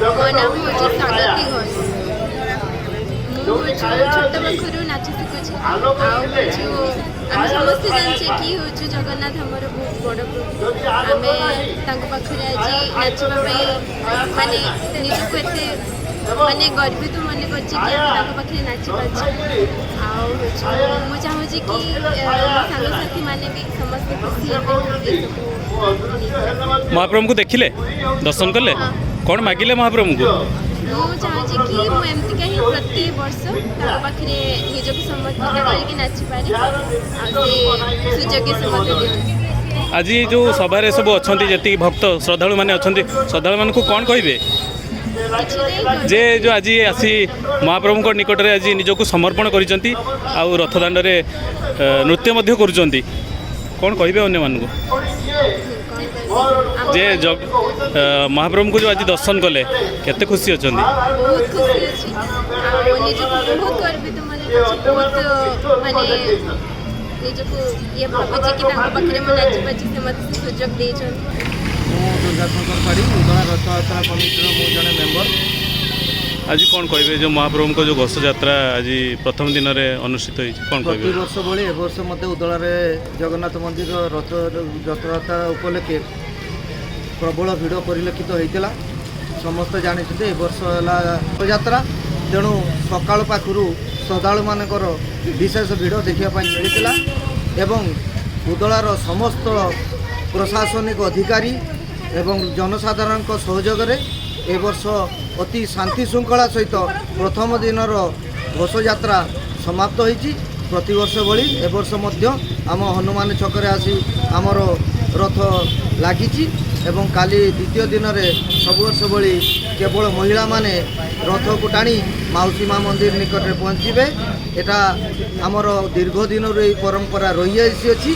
ମୋ ନାମ ହେଉଛି ସ୍ୱାଗତି ଘୋଷ। ମୁଁ ଛୋଟ ପାଖରୁ ନାଚ ଶିଖୁଛି। ଆଉ ଆମେ ସମସ୍ତେ ଜାଣିଛେ କି ହେଉଛୁ ଜଗନ୍ନାଥ ଆମର ବହୁତ ବଡ଼ ପ୍ରଭୁ। ଆମେ ତାଙ୍କ ପାଖରେ ଆଜି ନାଚିବା ପାଇଁ ମାନେ ନିଜକୁ ଏତେ ମାନେ ଗର୍ବିତ ମନେ କରୁଛି କି ଆମେ ତାଙ୍କ ପାଖରେ ନାଚି ପାରୁଛୁ। ଆଉ ମୁଁ ଚାହୁଁଛି କି ମୋ ସାଙ୍ଗସାଥି ମାନେ ବି ସମସ୍ତେ ଖୁସି ହେବେ ଏସବୁ। ମହାପ୍ରଭୁଙ୍କୁ ଦେଖିଲେ, ଦର୍ଶନ କଲେ, କ'ଣ ମାଗିଲେ ମହାପ୍ରଭୁଙ୍କୁ? ମୁଁ ଚାହୁଁଛି କି ମୁଁ ଏମିତିକା ହିଁ ପ୍ରତି ବର୍ଷ ତାଙ୍କ ପାଖରେ ନିଜକୁ ସମର୍ପିତ କରିକି ନାଚିପାରେ। ଆଉ ସେ ସୁଯୋଗ ସେ ମୋତେ ଦିଅନ୍ତି। ଆଜି ଯେଉଁ ସଭାରେ ସବୁ ଅଛନ୍ତି, ଯେତିକି ଭକ୍ତ ଶ୍ରଦ୍ଧାଳୁମାନେ ଅଛନ୍ତି, ଶ୍ରଦ୍ଧାଳୁମାନଙ୍କୁ କ'ଣ କହିବେ କିଛି ନାହିଁ ଯେ ଯେଉଁ ଆଜି ଆସି ମହାପ୍ରଭୁଙ୍କ ନିକଟରେ ଆଜି ନିଜକୁ ସମର୍ପଣ କରିଛନ୍ତି ଆଉ ରଥଦାଣ୍ଡରେ ନୃତ୍ୟ ମଧ୍ୟ କରୁଛନ୍ତି, କ'ଣ କହିବେ ଅନ୍ୟମାନଙ୍କୁ? ଯେ ମହାପ୍ରଭୁଙ୍କୁ ଯେଉଁ ଆଜି ଦର୍ଶନ କଲେ କେତେ ଖୁସି ଅଛନ୍ତି? ବହୁତ ଖୁସି ଅଛି। ଆଉ ନିଜକୁ ବହୁତ ଗର୍ବିତ ମନେ କରୁଛି। ବହୁତ ମାନେ ନିଜକୁ ଇଏ ଭାବୁଛି କି ତାଙ୍କ ପାଖରେ ମୁଁ ନାଚିପାରୁଛି, ସେ ମୋତେ ସେ ସୁଯୋଗ ଦେଇଛନ୍ତି। ମୁଁ ଦୁର୍ଗାଶଙ୍କର ପାଢ଼ୀ, ଉଦଳା ରଥଯାତ୍ରା କମିଟିର ମୁଁ ଜଣେ ମେମ୍ବର। ଆଜି କ'ଣ କହିବେ ଯେଉଁ ମହାପ୍ରଭୁଙ୍କ ଯେଉଁ ଘୋଷଯାତ୍ରା ଆଜି ପ୍ରଥମ ଦିନରେ ଅନୁଷ୍ଠିତ ହୋଇଛି, କ'ଣ କହିବେ? ପ୍ରତିବର୍ଷ ଭଳି ଏ ବର୍ଷ ମଧ୍ୟ ଉଦଳାରେ ଜଗନ୍ନାଥ ମନ୍ଦିର ରଥଯାତ୍ରା ଉପଲକ୍ଷେ ପ୍ରବଳ ଭିଡ଼ ପରିଲକ୍ଷିତ ହୋଇଥିଲା। ସମସ୍ତେ ଜାଣିଛନ୍ତି ଏ ବର୍ଷ ହେଲା ରଥଯାତ୍ରା, ତେଣୁ ସକାଳ ପାଖରୁ ଶ୍ରଦ୍ଧାଳୁମାନଙ୍କର ବିଶେଷ ଭିଡ଼ ଦେଖିବା ପାଇଁ ମିଳିଥିଲା ଏବଂ ଉଦଳାର ସମସ୍ତ ପ୍ରଶାସନିକ ଅଧିକାରୀ ଏବଂ ଜନସାଧାରଣଙ୍କ ସହଯୋଗରେ ଏ ବର୍ଷ ଅତି ଶାନ୍ତି ଶୃଙ୍ଖଳା ସହିତ ପ୍ରଥମ ଦିନର ଘୋଷଯାତ୍ରା ସମାପ୍ତ ହୋଇଛି। ପ୍ରତିବର୍ଷ ଭଳି ଏ ବର୍ଷ ମଧ୍ୟ ଆମ ହନୁମାନ ଛକରେ ଆସି ଆମର ରଥ ଲାଗିଛି ଏବଂ କାଲି ଦ୍ୱିତୀୟ ଦିନରେ ସବୁ ବର୍ଷ ଭଳି କେବଳ ମହିଳାମାନେ ରଥକୁ ଟାଣି ମାଉସୀ ମା ମନ୍ଦିର ନିକଟରେ ପହଞ୍ଚିବେ। ଏଟା ଆମର ଦୀର୍ଘ ଦିନରୁ ଏହି ପରମ୍ପରା ରହିଆସିଅଛି।